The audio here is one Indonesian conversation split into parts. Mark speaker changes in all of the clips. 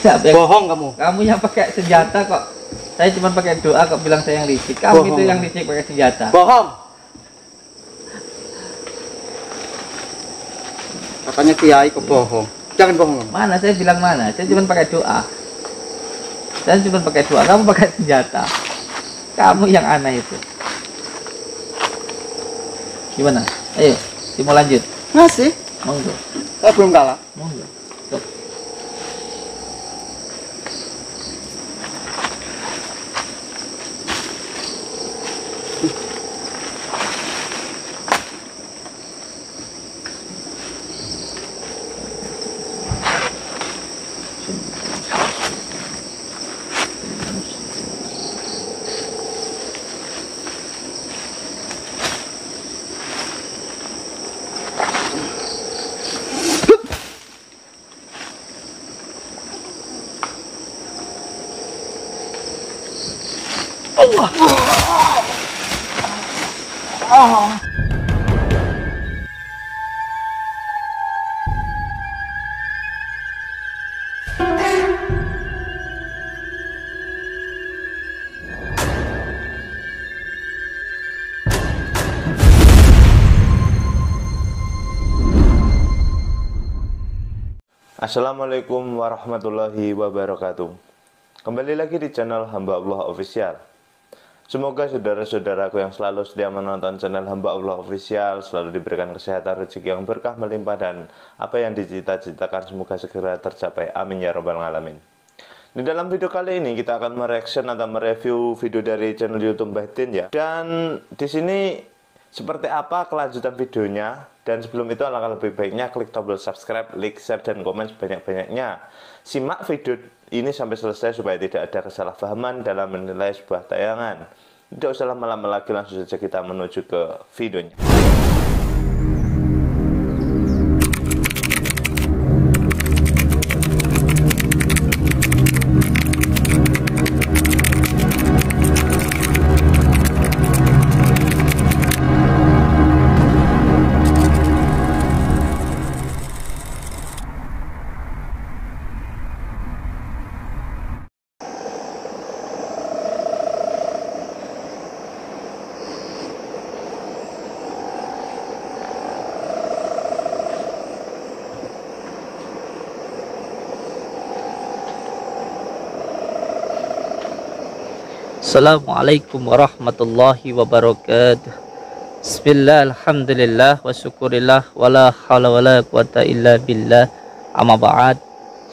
Speaker 1: Enggak,
Speaker 2: Bohong kamu.
Speaker 1: Kamu yang pakai senjata kok. Saya cuma pakai doa kok bilang saya yang licik. Kamu
Speaker 2: Bohong.
Speaker 1: itu yang licik pakai senjata.
Speaker 2: Bohong. Katanya kiai kok bohong. Jangan bohong.
Speaker 1: Mana saya bilang mana? Saya cuma pakai doa. Saya cuma pakai doa. Kamu pakai senjata. Kamu yang aneh itu. Gimana? Ayo, mau lanjut.
Speaker 2: Masih.
Speaker 1: Monggo.
Speaker 2: Saya belum kalah.
Speaker 1: Monggo. Stop. Allah.
Speaker 3: Assalamualaikum warahmatullahi wabarakatuh. Kembali lagi di channel Hamba Allah Official. Semoga saudara-saudaraku yang selalu setia menonton channel Hamba Allah Official selalu diberikan kesehatan, rezeki yang berkah melimpah, dan apa yang dicita-citakan semoga segera tercapai. Amin ya robbal alamin. Di dalam video kali ini kita akan mereaction atau mereview video dari channel YouTube Mbah Din ya. Dan di sini seperti apa kelanjutan videonya, dan sebelum itu alangkah lebih baiknya klik tombol subscribe, like, share, dan komen sebanyak-banyaknya. Simak video ini sampai selesai supaya tidak ada kesalahpahaman dalam menilai sebuah tayangan. Tidak usah lama-lama lagi, langsung saja kita menuju ke videonya.
Speaker 1: Assalamualaikum warahmatullahi wabarakatuh. Bismillah, alhamdulillah, wa syukurillah, wala hawla wala quwata illa billah. Amma ba'd.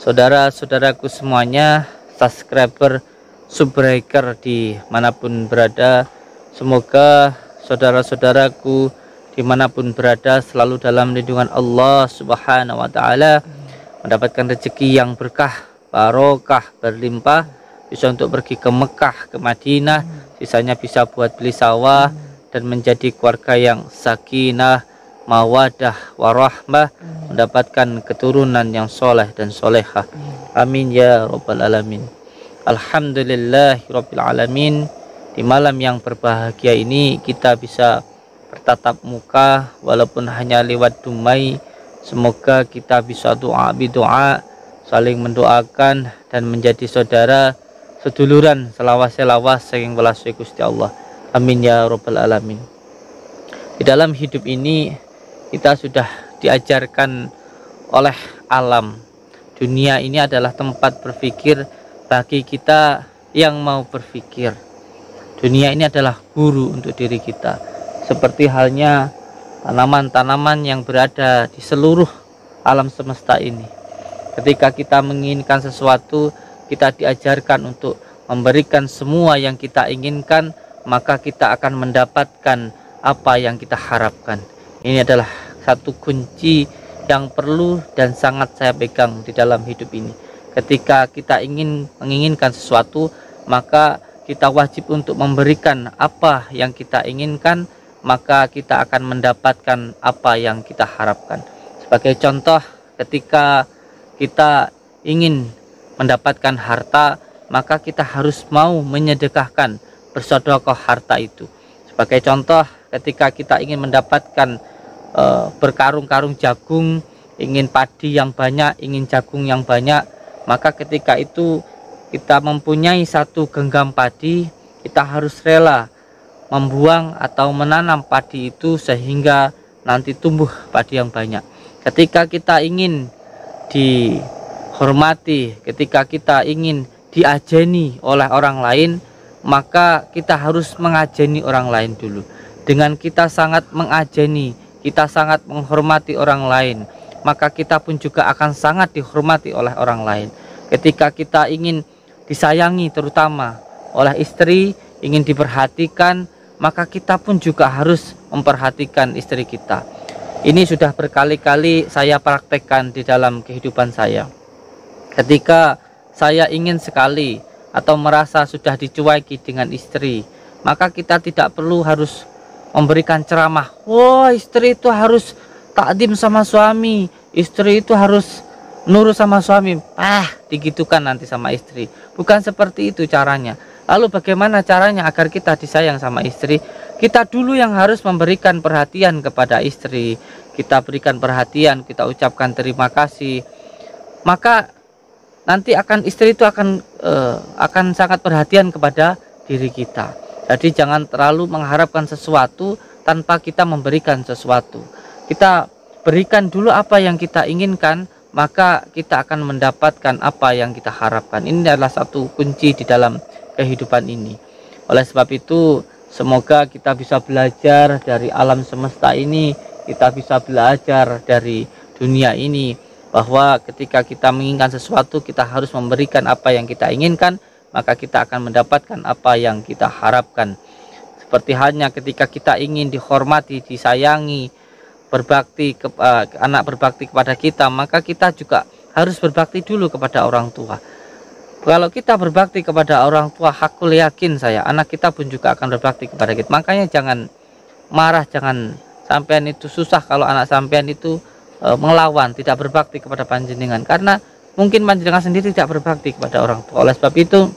Speaker 1: Saudara-saudaraku semuanya, subscriber, subbreaker di manapun berada, semoga saudara-saudaraku dimanapun berada selalu dalam lindungan Allah Subhanahu wa ta'ala, mendapatkan rezeki yang berkah, barokah, berlimpah, bisa untuk pergi ke Mekah, ke Madinah, sisanya bisa buat beli sawah dan menjadi keluarga yang sakinah, mawadah, warahmah, mendapatkan keturunan yang soleh dan solehah. Amin ya robbal alamin. Alhamdulillahirabbil alamin. Di malam yang berbahagia ini kita bisa bertatap muka walaupun hanya lewat dumai. Semoga kita bisa doa bidoa, saling mendoakan dan menjadi saudara seduluran selawas-selawas saking welas Gusti Allah. Amin ya robbal alamin. Di dalam hidup ini kita sudah diajarkan oleh alam. Dunia ini adalah tempat berpikir bagi kita yang mau berpikir. Dunia ini adalah guru untuk diri kita. Seperti halnya tanaman-tanaman yang berada di seluruh alam semesta ini. Ketika kita menginginkan sesuatu, kita diajarkan untuk memberikan semua yang kita inginkan, maka kita akan mendapatkan apa yang kita harapkan. Ini adalah satu kunci yang perlu dan sangat saya pegang di dalam hidup ini. Ketika kita menginginkan sesuatu, maka kita wajib untuk memberikan apa yang kita inginkan, maka kita akan mendapatkan apa yang kita harapkan. Sebagai contoh, ketika kita ingin mendapatkan harta, maka kita harus mau menyedekahkan, bersedekah harta itu. Sebagai contoh, ketika kita ingin mendapatkan berkarung-karung jagung, ingin padi yang banyak, ingin jagung yang banyak, Maka ketika itu kita mempunyai satu genggam padi, kita harus rela membuang atau menanam padi itu sehingga nanti tumbuh padi yang banyak. Ketika kita ingin dihormati, ketika kita ingin diajeni oleh orang lain, maka kita harus mengajeni orang lain dulu. Dengan kita sangat mengajeni, kita sangat menghormati orang lain, maka kita pun juga akan sangat dihormati oleh orang lain. Ketika kita ingin disayangi terutama oleh istri, ingin diperhatikan, maka kita pun juga harus memperhatikan istri kita. Ini sudah berkali-kali saya praktekkan di dalam kehidupan saya. Ketika saya ingin sekali atau merasa sudah dicueki dengan istri, maka kita tidak perlu harus memberikan ceramah, wah istri itu harus takdim sama suami, istri itu harus nurut sama suami, digitukan nanti sama istri. Bukan seperti itu caranya. Lalu bagaimana caranya agar kita disayang sama istri? Kita dulu yang harus memberikan perhatian kepada istri. Kita berikan perhatian, kita ucapkan terima kasih. Maka nanti istri itu akan sangat perhatian kepada diri kita. Jadi jangan terlalu mengharapkan sesuatu tanpa kita memberikan sesuatu. Kita berikan dulu apa yang kita inginkan, maka kita akan mendapatkan apa yang kita harapkan. Ini adalah satu kunci di dalam kehidupan ini. Oleh sebab itu, semoga kita bisa belajar dari alam semesta ini, kita bisa belajar dari dunia ini, bahwa ketika kita menginginkan sesuatu, kita harus memberikan apa yang kita inginkan, maka kita akan mendapatkan apa yang kita harapkan. Seperti halnya ketika kita ingin dihormati, disayangi, anak berbakti kepada kita, maka kita juga harus berbakti dulu kepada orang tua. Kalau kita berbakti kepada orang tua, hakul yakin saya, anak kita pun juga akan berbakti kepada kita. Makanya jangan marah, jangan sampean itu susah kalau anak sampean itu melawan, tidak berbakti kepada panjenengan, karena mungkin panjenengan sendiri tidak berbakti kepada orang tua. Oleh sebab itu,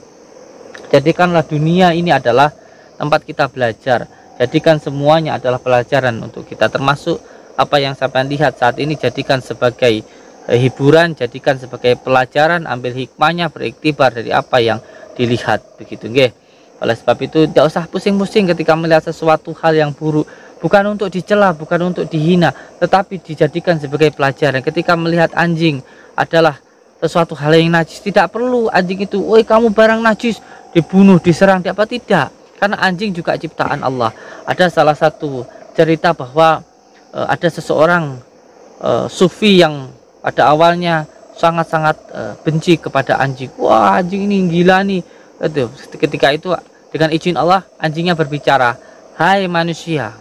Speaker 1: jadikanlah dunia ini adalah tempat kita belajar. Jadikan semuanya adalah pelajaran untuk kita, termasuk apa yang sampean lihat saat ini, jadikan sebagai hiburan, jadikan sebagai pelajaran, ambil hikmahnya, beriktibar dari apa yang dilihat, begitu nggih. Oleh sebab itu tidak usah pusing-pusing ketika melihat sesuatu hal yang buruk, bukan untuk dicela, bukan untuk dihina, tetapi dijadikan sebagai pelajaran. Ketika melihat anjing adalah sesuatu hal yang najis, tidak perlu anjing itu, "Woi, kamu barang najis," dibunuh, diserang, tidak, karena anjing juga ciptaan Allah. Ada salah satu cerita bahwa ada seseorang sufi yang pada awalnya sangat-sangat benci kepada anjing. Wah, anjing ini gila nih. Ketika itu dengan izin Allah, anjingnya berbicara, "Hai manusia,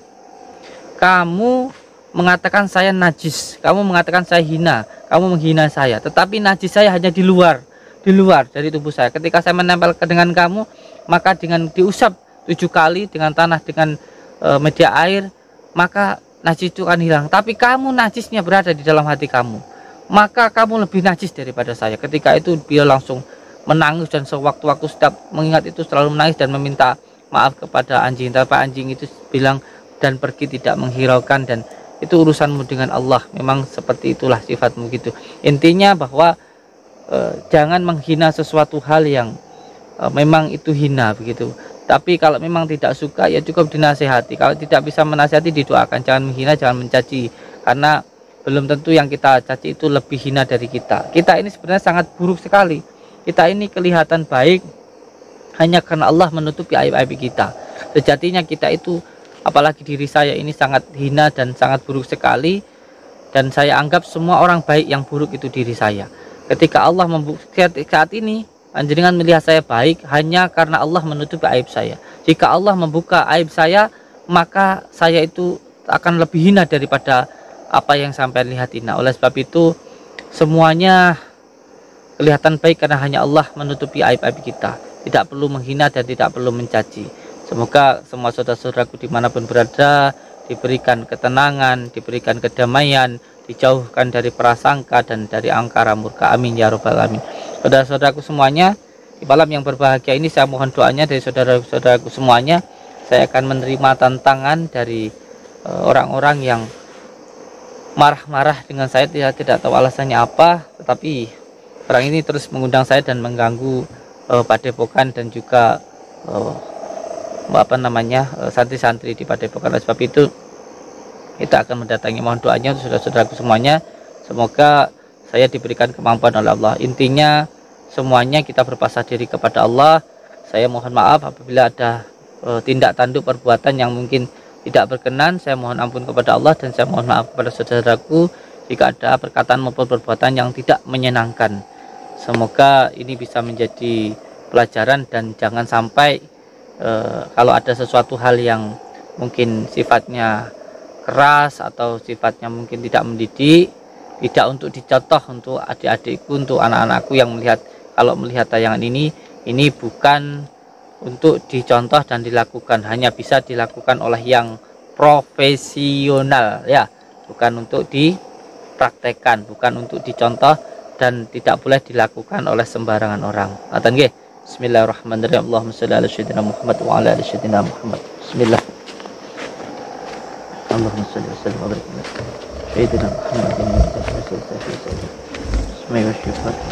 Speaker 1: kamu mengatakan saya najis, kamu mengatakan saya hina, kamu menghina saya, tetapi najis saya hanya di luar dari tubuh saya. Ketika saya menempel dengan kamu, maka dengan diusap 7 kali dengan tanah, dengan media air, maka najis itu akan hilang. Tapi kamu najisnya berada di dalam hati kamu, maka kamu lebih najis daripada saya." Ketika itu dia langsung menangis, dan sewaktu-waktu setiap mengingat itu selalu menangis dan meminta maaf kepada anjing. Tapi anjing itu bilang dan pergi, tidak menghiraukan, dan itu urusanmu dengan Allah. Memang seperti itulah sifatmu gitu. Intinya bahwa jangan menghina sesuatu hal yang memang itu hina begitu. Tapi kalau memang tidak suka, ya cukup dinasehati. Kalau tidak bisa menasehati, didoakan. Jangan menghina, jangan mencaci, karena belum tentu yang kita caci itu lebih hina dari kita. Kita ini sebenarnya sangat buruk sekali. Kita ini kelihatan baik hanya karena Allah menutupi aib-aib kita. Sejatinya kita itu, apalagi diri saya ini, sangat hina dan sangat buruk sekali. Dan saya anggap semua orang baik, yang buruk itu diri saya. Ketika Allah saat ini panjenengan melihat saya baik hanya karena Allah menutupi aib saya. Jika Allah membuka aib saya, maka saya itu akan lebih hina daripada apa yang sampai lihat hina. Oleh sebab itu, semuanya kelihatan baik karena hanya Allah menutupi aib-aib kita. Tidak perlu menghina dan tidak perlu mencaci. Semoga semua saudara-saudaraku dimanapun berada diberikan ketenangan, diberikan kedamaian, dijauhkan dari prasangka dan dari angkara murka. Amin ya robbal alamin. Saudara-saudaraku semuanya, di malam yang berbahagia ini saya mohon doanya dari saudara-saudaraku semuanya. Saya akan menerima tantangan dari orang-orang yang marah-marah dengan saya, tidak tahu alasannya apa, tetapi orang ini terus mengundang saya dan mengganggu padepokan dan juga santri-santri di padepokan. Oleh sebab itu kita akan mendatangi, mohon doanya untuk saudara-saudaraku semuanya, semoga saya diberikan kemampuan oleh Allah. Intinya semuanya kita berpasrah diri kepada Allah. Saya mohon maaf apabila ada tindak tanduk perbuatan yang mungkin tidak berkenan. Saya mohon ampun kepada Allah, dan saya mohon maaf kepada saudaraku jika ada perkataan maupun perbuatan yang tidak menyenangkan. Semoga ini bisa menjadi pelajaran, dan jangan sampai kalau ada sesuatu hal yang mungkin sifatnya keras atau sifatnya mungkin tidak mendidik, tidak untuk dicontoh untuk adik-adikku, untuk anak-anakku yang kalau melihat tayangan ini bukan untuk dicontoh dan dilakukan, hanya bisa dilakukan oleh yang profesional ya, bukan untuk dipraktekkan, bukan untuk dicontoh, dan tidak boleh dilakukan oleh sembarangan orang. Ngaten nggih. Bismillahirrahmanirrahim. Allahumma shalli ala sayyidina Muhammad wa ala ali sayyidina Muhammad. Bismillah. Allahumma shalli wa sallim wa barik ala sayyidina Muhammadin wa ala alihi wasallam. Bismillahirrahmanirrahim.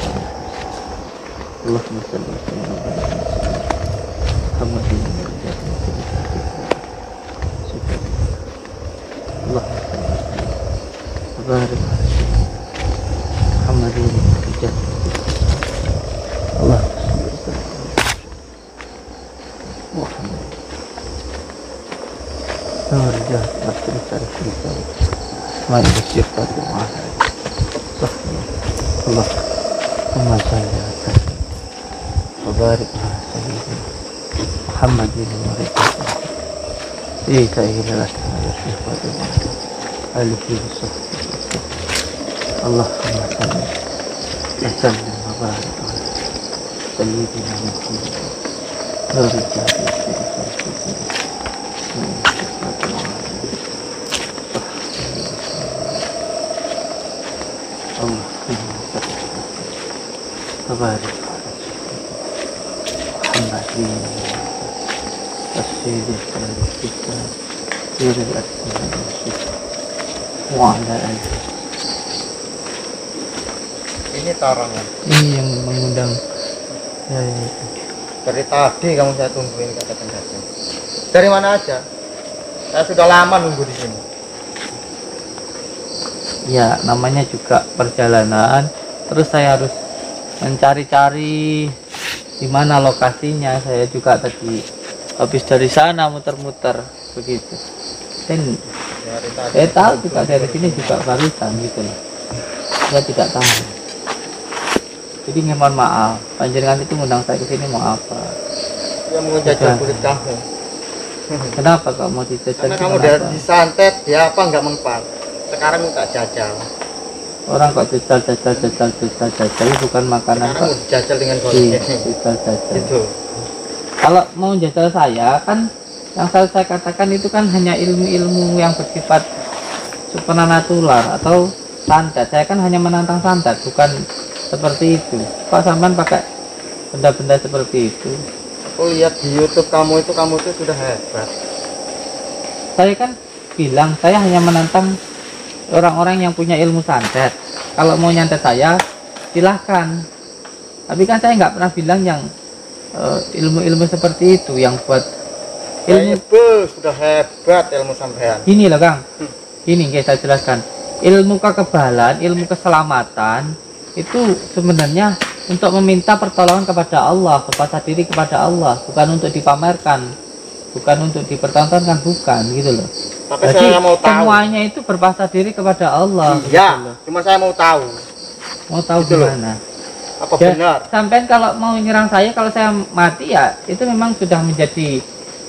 Speaker 1: Allahumma shalli wa sallim wa barik ala Muhammadin wa ala alihi wasallam. Allahumma shalli wa sallim wa barik ala Muhammadin wa ala alihi wasallam. Allah
Speaker 2: Ini tarangan.
Speaker 1: Ini yang mengundang. Ya.
Speaker 2: Dari tadi kamu saya tungguin katakan datang. Dari mana aja? Saya sudah lama nunggu di sini.
Speaker 1: Ya, namanya juga perjalanan. Terus saya harus mencari-cari di mana lokasinya. Saya juga tadi habis dari sana muter-muter begitu. Dan saya tahu juga dari sini juga barusan gitu loh. Saya tidak tahu. Jadi mohon maaf, panjenengan itu ngundang saya ke sini mau apa?
Speaker 2: Dia mau jajal kulit kamu.
Speaker 1: Kenapa kok mau dijajal?
Speaker 2: Karena kamu udah disantet, dia apa nggak mempan. Sekarang minta jajal.
Speaker 1: Orang kok jajal bukan makanan.
Speaker 2: Sekarang kok jajal dengan golongnya.
Speaker 1: Jajal.
Speaker 2: Itu.
Speaker 1: Kalau mau jajal saya kan, yang saya katakan itu kan hanya ilmu-ilmu yang bersifat supranatural atau santet. Saya kan hanya menantang santet, bukan seperti itu. Kok sampean pakai benda-benda seperti itu?
Speaker 2: Aku lihat di YouTube kamu itu sudah hebat.
Speaker 1: Saya kan bilang saya hanya menantang orang-orang yang punya ilmu santet. Kalau mau nyantet saya silahkan, tapi kan saya nggak pernah bilang yang ilmu-ilmu seperti itu yang buat ilmu.
Speaker 2: Sudah hebat ilmu sampean.
Speaker 1: Ini loh Kang, ini guys, saya jelaskan. Ilmu kekebalan, ilmu keselamatan itu sebenarnya untuk meminta pertolongan kepada Allah, berpasrah diri kepada Allah, bukan untuk dipamerkan, bukan untuk dipertontonkan, bukan gitu loh.
Speaker 2: Tapi
Speaker 1: jadi
Speaker 2: saya mau tahu.
Speaker 1: Semuanya itu berpasrah diri kepada Allah.
Speaker 2: Iya,
Speaker 1: gitu
Speaker 2: cuma saya mau tahu.
Speaker 1: Mau tahu
Speaker 2: gitu
Speaker 1: gimana?
Speaker 2: Apa
Speaker 1: Ya,
Speaker 2: benar?
Speaker 1: sampai kalau mau nyerang saya, kalau saya mati ya itu memang sudah menjadi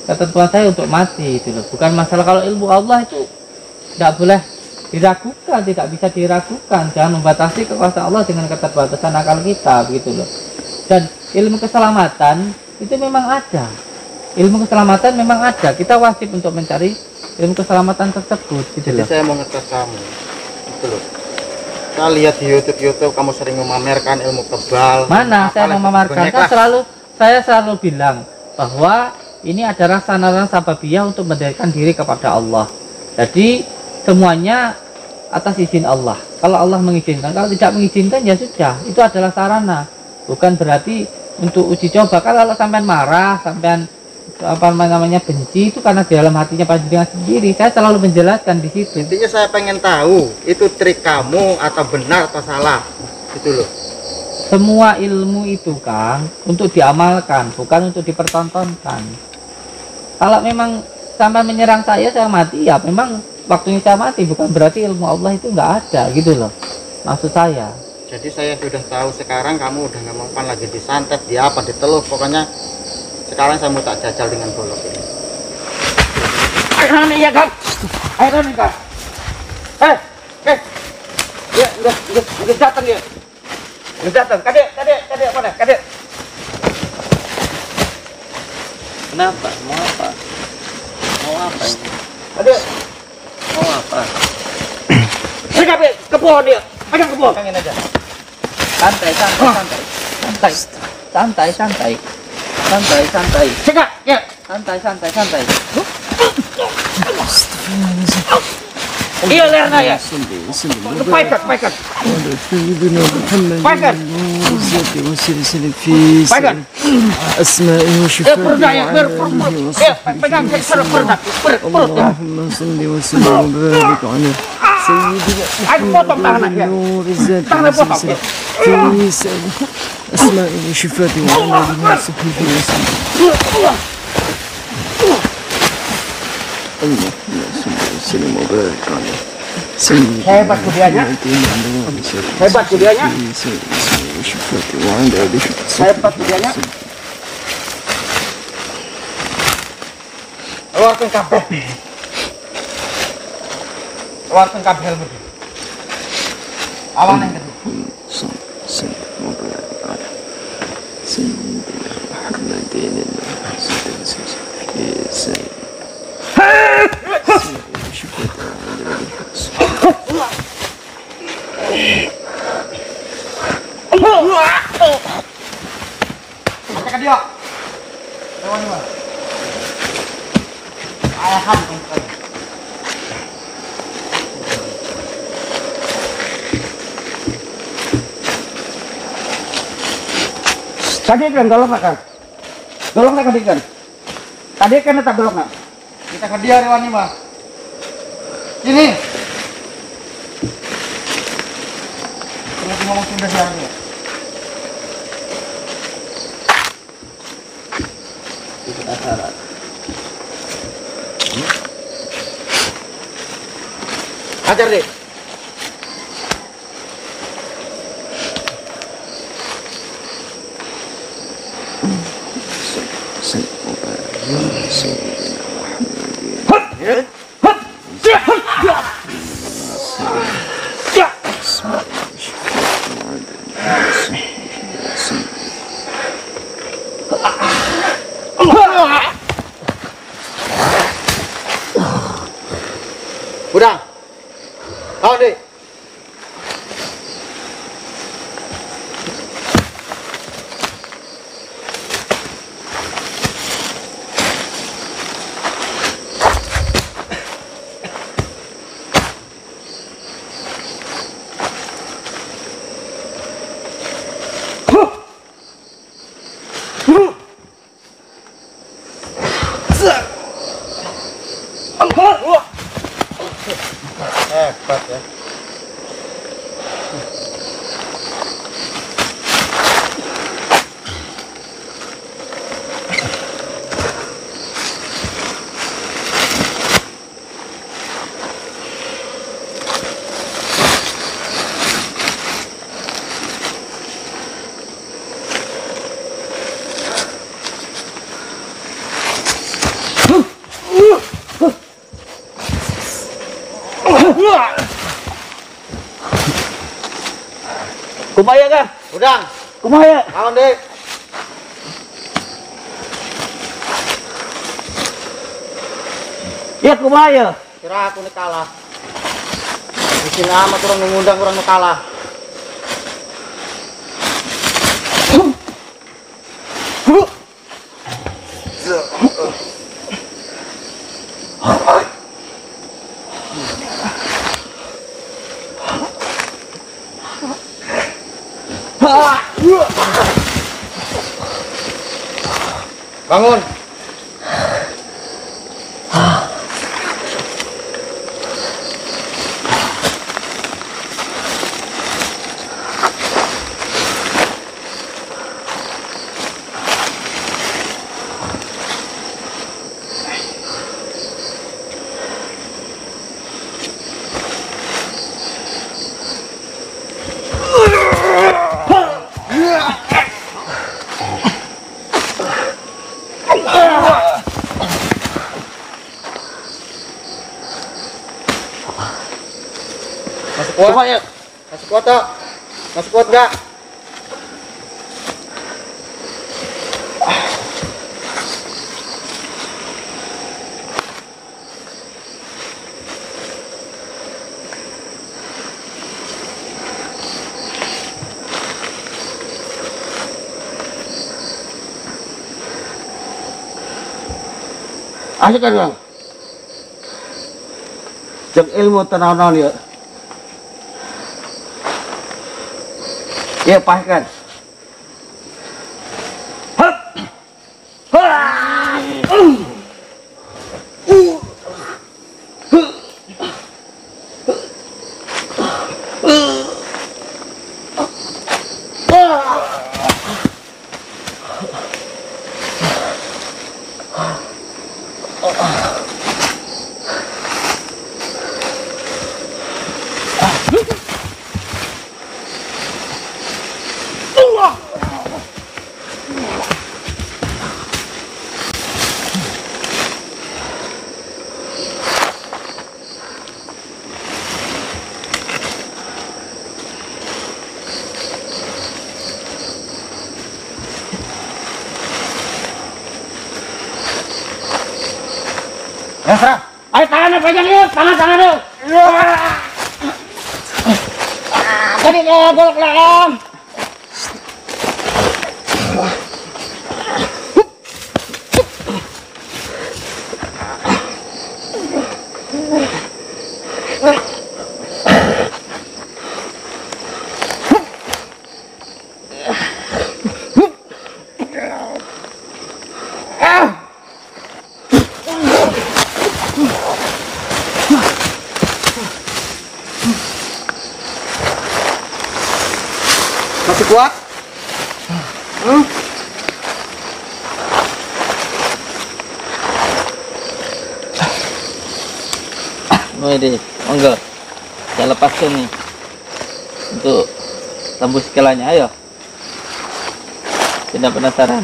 Speaker 1: ketentuan saya untuk mati itu loh. Bukan masalah, kalau ilmu Allah itu tidak boleh diragukan, tidak bisa diragukan. Jangan membatasi kekuasaan Allah dengan keterbatasan akal kita begitu loh. Dan ilmu keselamatan itu memang ada. Ilmu keselamatan memang ada. Kita wajib untuk mencari ilmu keselamatan tersebut gitu
Speaker 2: Jadi
Speaker 1: loh.
Speaker 2: saya mau ngetes kamu. Itu loh. Saya lihat di YouTube kamu sering memamerkan ilmu kebal.
Speaker 1: Mana saya memamerkan? Kan saya selalu bilang bahwa ini adalah sarana sababiyah untuk mendekatkan diri kepada Allah. Jadi semuanya atas izin Allah. Kalau Allah mengizinkan, kalau tidak mengizinkan ya sudah, itu adalah sarana. Bukan berarti untuk uji coba. Kalau sampean marah, sampean apa namanya benci, itu karena di dalam hatinya panjenengan sendiri. Saya selalu menjelaskan di situ.
Speaker 2: Intinya saya pengen tahu itu trik kamu atau benar atau salah, gitu loh.
Speaker 1: Semua ilmu itu Kang untuk diamalkan, bukan untuk dipertontonkan. Kalau memang sampai menyerang saya mati, ya memang waktunya saya mati, bukan berarti ilmu Allah itu nggak ada gitu loh, maksud saya.
Speaker 2: Jadi saya sudah tahu sekarang kamu udah nggak mempan lagi disantet, di apa, diteluh, pokoknya sekarang saya mau tak jajal dengan golok ini. Ayo nih ya Kang, ayo nih Kang. Ya udah datang ya. Udah datang, kadek mana, kadek.
Speaker 1: Kenapa? Mau apa? Mau apa ini?
Speaker 2: Kadek,
Speaker 1: Mau apa?
Speaker 2: ini kadek, ke pohon dia, pegang ke pohon. Pegangin aja.
Speaker 1: Santai.
Speaker 2: Cekak, ya.
Speaker 1: Santai.
Speaker 2: Iya lerna ya. Paikat. Paikat.
Speaker 4: أسمائه وشفاعه
Speaker 2: pegang perut.
Speaker 4: اللهم صل وسلم وبارك على سيدنا نور الذات والسلسلة في سائر أسمائه وشفاعه وعلى آله وصحبه وسلم اللهم صل وسلم وبارك على سيدنا
Speaker 2: Hebat kudianya. Hebat kudianya.
Speaker 4: وشفاعه وعلى آله
Speaker 2: Hebat kudianya. Keluarkan kabel. Keluarkan kabel ilmu. Awan yang kedua.
Speaker 4: صل وبارك على سيدنا محمد في سائر
Speaker 2: Cekak dia. Lewat mana? Ayahan kan. Tadi kan golok nak kan? Golok nak kan? Tadi kan tak golok nak? Kita ke dia rewani mah. Ini. Kalau ngomong sudah siapa?
Speaker 1: Itu syarat.
Speaker 2: Ajar deh.
Speaker 4: صل وبارك على سيدنا محمد
Speaker 2: Udah. Tahu deh. Hebat ya.
Speaker 1: Kumaya kah?
Speaker 2: Udah.
Speaker 1: Kumaya.
Speaker 2: Tahu deh.
Speaker 1: Ya kumaya.
Speaker 2: Kira aku nih kalah. Di sini amat orang mengundang orang kalah. Bangun. Masih kuat? Coba ya. Masih kuat tak? Masih kuat nggak? Asik kan bang? Jeng ilmu tenang-tenang ya. Ya paskan. Ya serah. Ayo tangannya pegang yuk, tangan yuk. Tadi golok lelam. Masih kuat?
Speaker 1: Oh ini, monggo. Saya lepaskan nih untuk tembus skelanya, ayo. Tidak penasaran.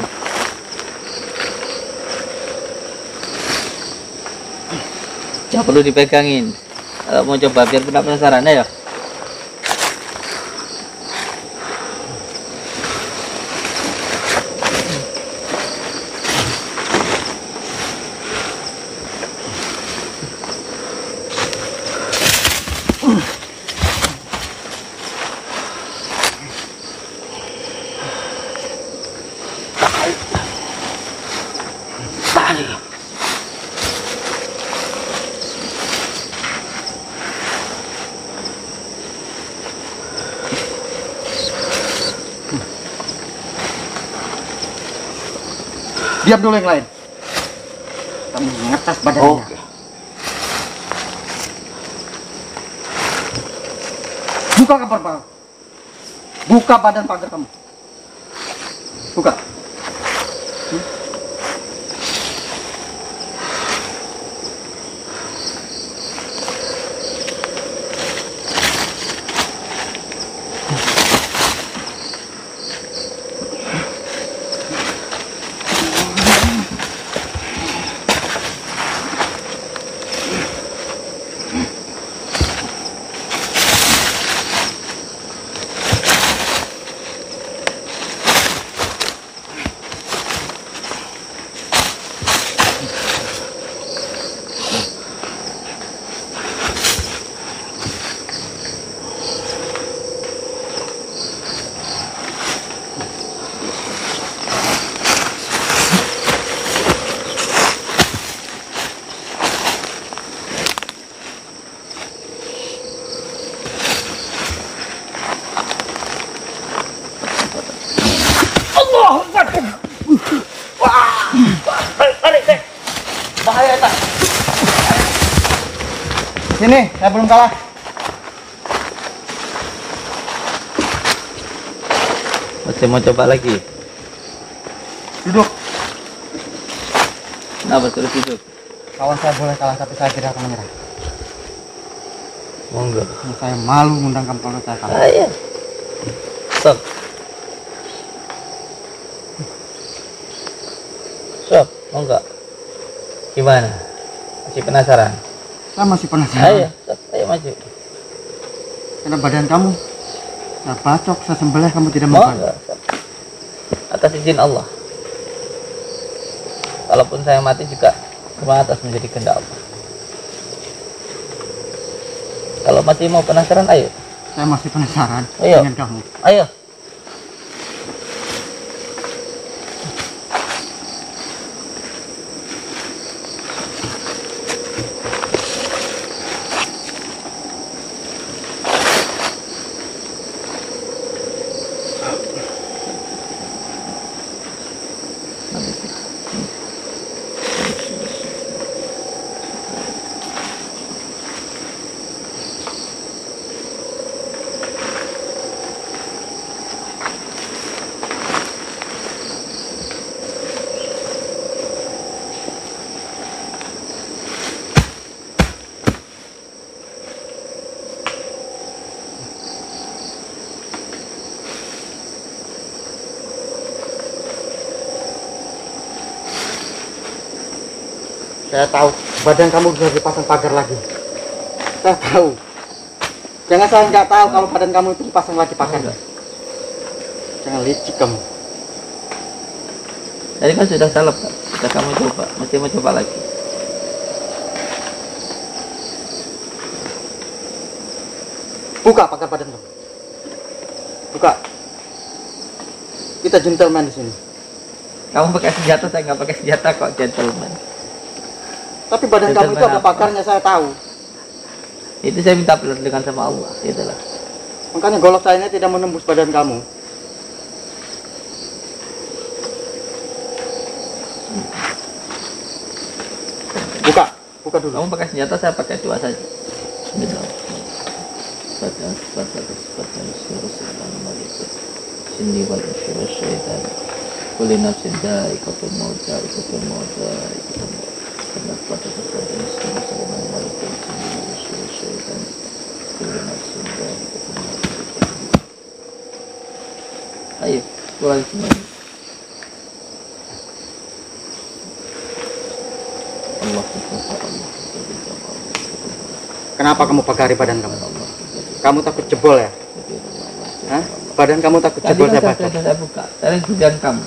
Speaker 1: Jangan perlu dipegangin. Kalau mau coba biar tidak penasaran, ayo.
Speaker 2: Diam dulu yang lain. Kamu ngetas badannya. Oke. Buka kamar bang. Buka badan pagar kamu. Buka. Allah Akbar. Wah. Tarik, Dek. Bahaya tak. Sini, saya belum kalah.
Speaker 1: Masih mau coba lagi?
Speaker 2: Duduk.
Speaker 1: Kenapa suruh duduk?
Speaker 2: Kawan saya boleh kalah tapi saya tidak akan menyerah.
Speaker 1: Mau enggak?
Speaker 2: Saya malu mengundang kamu kalau saya kalah.
Speaker 1: Iya. Stop. Stop. Mau enggak? Gimana? Masih penasaran?
Speaker 2: Saya masih penasaran.
Speaker 1: Ayo, stop. Ayo maju.
Speaker 2: Karena badan kamu saya bacok, saya sembelih, kamu tidak
Speaker 1: Mau
Speaker 2: mau.
Speaker 1: enggak? Stop. Atas izin Allah. Kalaupun saya mati juga cuma atas menjadi kehendak Allah. Kalau masih mau penasaran, ayo.
Speaker 2: Saya masih penasaran
Speaker 1: Ayo.
Speaker 2: dengan kamu.
Speaker 1: Ayo.
Speaker 2: Saya tahu badan kamu sudah dipasang pagar lagi. Saya tahu. Jangan saya nggak tahu kalau badan kamu itu dipasang lagi pagarnya. Jangan licik kamu.
Speaker 1: Tadi kan sudah salah, Pak. Sudah kamu coba. Masih mau coba lagi.
Speaker 2: Buka pagar badan kamu. Buka. Kita gentleman di sini.
Speaker 1: Kamu pakai senjata, saya nggak pakai senjata kok, gentleman.
Speaker 2: Tapi badan kamu itu ada pagarnya, saya tahu.
Speaker 1: Itu saya minta perlindungan sama Allah, itulah.
Speaker 2: Makanya golok saya ini tidak menembus badan kamu. Buka, buka dulu.
Speaker 1: Kamu pakai senjata, saya pakai dua saja. Bismillah. Sini wal syaitan. Kulli nafsin dha'iqatul maut, dha'iqatul maut, dha'iqatul maut. Karena pada sesuatu yang Assalamualaikum warahmatullahi wabarakatuh. Kulli nafsin dha'iqatul maut. Ayo, keluar semuanya. Allah Akbar, Allah Akbar.
Speaker 2: Kenapa kamu pagari badan kamu? Kamu takut jebol ya? Hah? Badan kamu takut
Speaker 1: Tadi
Speaker 2: jebol
Speaker 1: kan
Speaker 2: saya bacok?
Speaker 1: saya buka. Saya hujan kamu.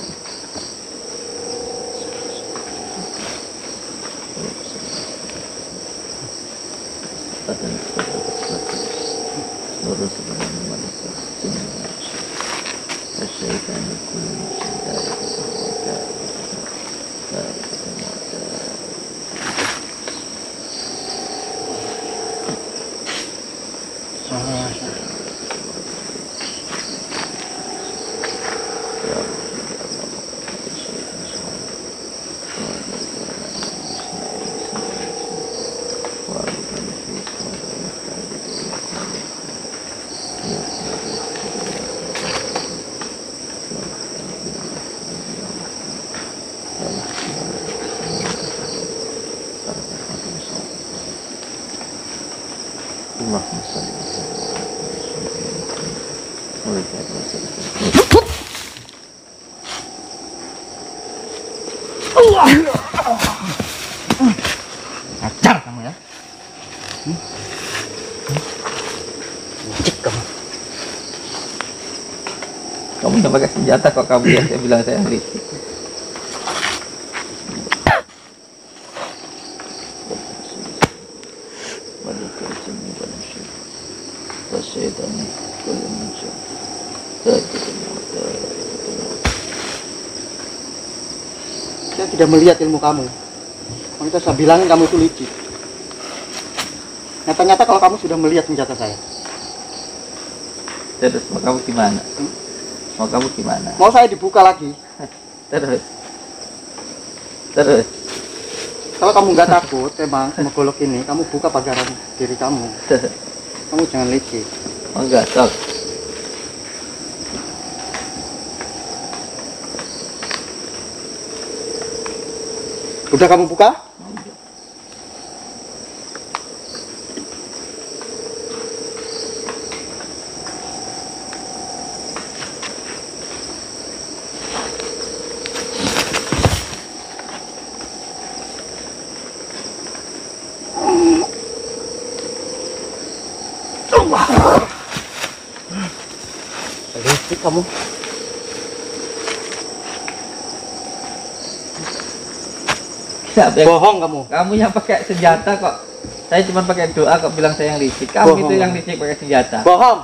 Speaker 1: Allahumma shalli ala
Speaker 2: Ajar kamu ya. Licik kamu.
Speaker 1: Kamu udah pakai senjata kok kamu yang saya bilang saya licik.
Speaker 2: Saya tidak melihat ilmu kamu. Makanya saya bilangin kamu itu licik. Nyata-nyata kalau kamu sudah melihat senjata saya.
Speaker 1: Terus mau kamu gimana? Mau kamu gimana?
Speaker 2: Mau saya dibuka lagi.
Speaker 1: Terus. Terus.
Speaker 2: Kalau kamu nggak takut emang sama golok ini, kamu buka pagaran diri kamu. Kamu jangan licik.
Speaker 1: Oh enggak, sok.
Speaker 2: Udah kamu buka? Licik kamu. Bohong kamu.
Speaker 1: Kamu yang pakai senjata kok. Saya cuma pakai doa kok bilang saya yang licik. Kamu
Speaker 2: Bohong.
Speaker 1: itu yang licik pakai senjata.
Speaker 2: Bohong.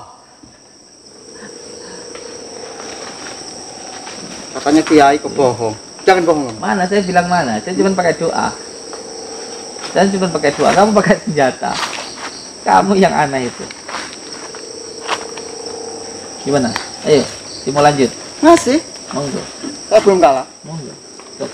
Speaker 2: Katanya kiai kok bohong. Jangan bohong kamu.
Speaker 1: Mana saya bilang mana? Saya cuma pakai doa. Saya cuma pakai doa. Kamu pakai senjata. Kamu yang aneh itu. Gimana? Ayo, mau lanjut.
Speaker 2: Masih?
Speaker 1: Monggo.
Speaker 2: Saya belum kalah.
Speaker 1: Monggo. Stop.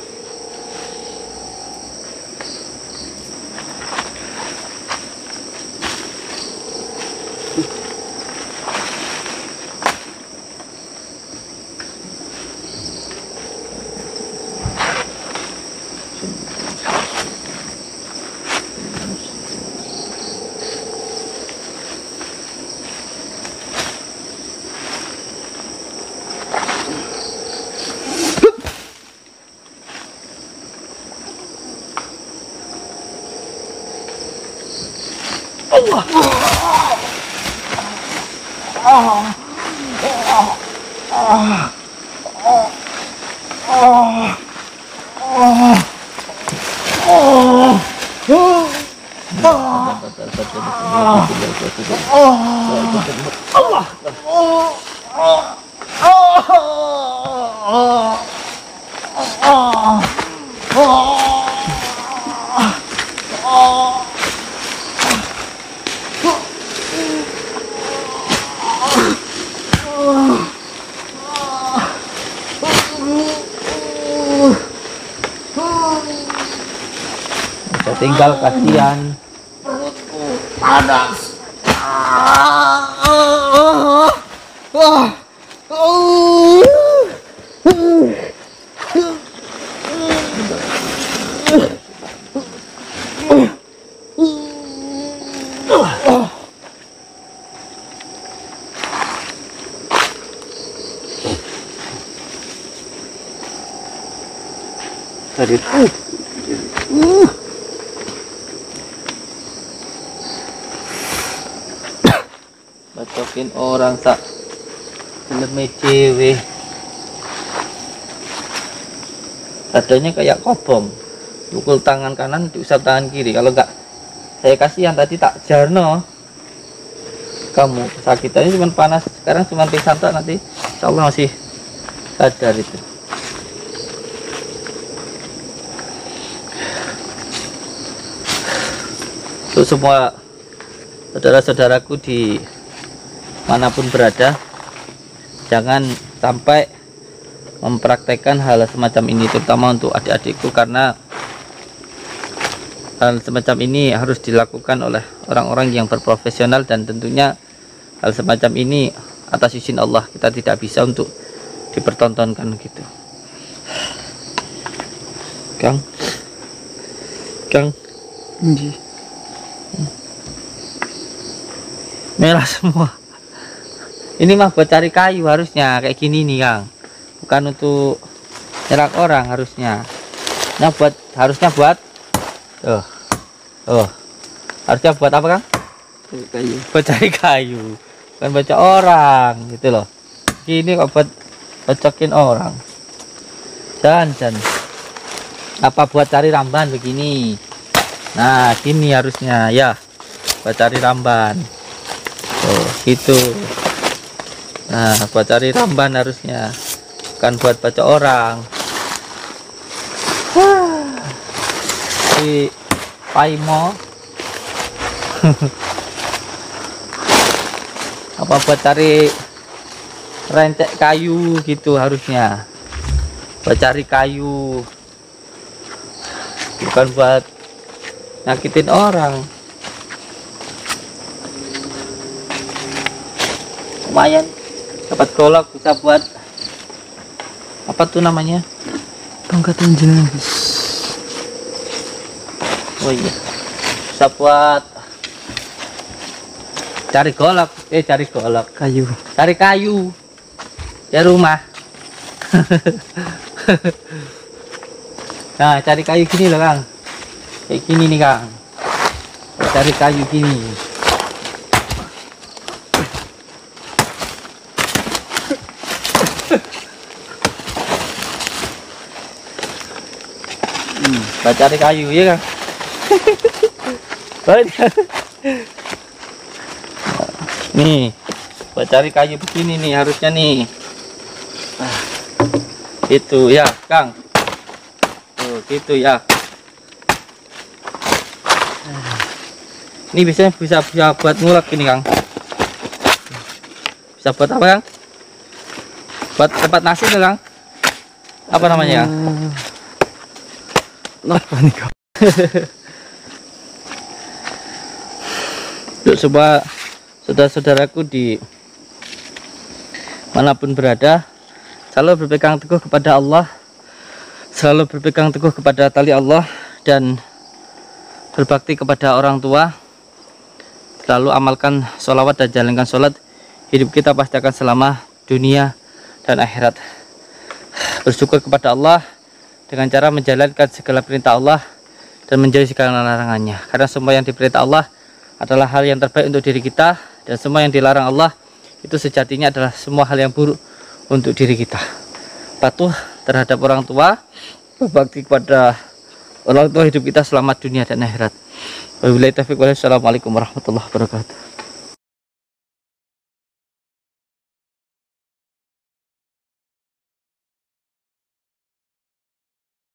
Speaker 1: Tinggal kasihan.
Speaker 2: Panas. Tadi
Speaker 1: Bacokin orang sak filmnya cewek. Tadanya kayak kobong. Pukul tangan kanan diusap tangan kiri. Kalau enggak saya kasih yang tadi tak jarno. Kamu kesakitannya cuma panas. Sekarang cuma pingsan tak, nanti insyaallah masih sadar itu. Untuk semua saudara-saudaraku di manapun berada, jangan sampai mempraktekkan hal semacam ini, terutama untuk adik-adikku, karena hal semacam ini harus dilakukan oleh orang-orang yang berprofesional, dan tentunya hal semacam ini atas izin Allah, kita tidak bisa untuk dipertontonkan gitu. Kang merah semua. Ini mah buat cari kayu harusnya kayak gini nih Kang, bukan untuk nyerang orang harusnya. Nah harusnya buat harusnya buat apa Kang?
Speaker 4: Kayu.
Speaker 1: Buat cari kayu, bukan baca orang gitu loh. Gini kok buat bacokin orang. Jangan apa buat cari ramban begini. Nah gini harusnya ya, buat cari ramban. Gitu. Nah buat cari ramban harusnya, bukan buat baca orang. Si Paimo apa buat cari rentek kayu gitu harusnya. buat cari kayu, bukan buat nyakitin orang. Lumayan dapat golok, bisa buat apa tuh namanya,
Speaker 4: Tongkat anjing.
Speaker 1: oh iya, bisa buat cari golok,
Speaker 4: Kayu.
Speaker 1: cari kayu ya rumah. Nah, cari kayu gini loh Kang, kayak gini nih Kang, cari kayu gini. Cari kayu ya Kang. Nih, buat cari kayu begini nih harusnya nih. Itu ya Kang, tuh gitu ya. Ini biasanya bisa buat ngulek ini Kang. Bisa buat apa Kang? Buat tempat nasi tuh Kang. Apa namanya Kang?
Speaker 4: Apa nih kau?
Speaker 1: Untuk semua saudara-saudaraku di manapun berada, selalu berpegang teguh kepada Allah, selalu berpegang teguh kepada tali Allah, dan berbakti kepada orang tua. Selalu amalkan sholawat dan jalankan sholat. Hidup kita pasti akan selamat dunia dan akhirat. Bersyukur kepada Allah dengan cara menjalankan segala perintah Allah dan menjauhi segala larangannya, karena semua yang diperintah Allah adalah hal yang terbaik untuk diri kita, dan semua yang dilarang Allah itu sejatinya adalah semua hal yang buruk untuk diri kita. Patuh terhadap orang tua, berbakti kepada orang tua, hidup kita selamat dunia dan akhirat. Wabillahi taufiq walhidayah. Assalamualaikum warahmatullahi wabarakatuh.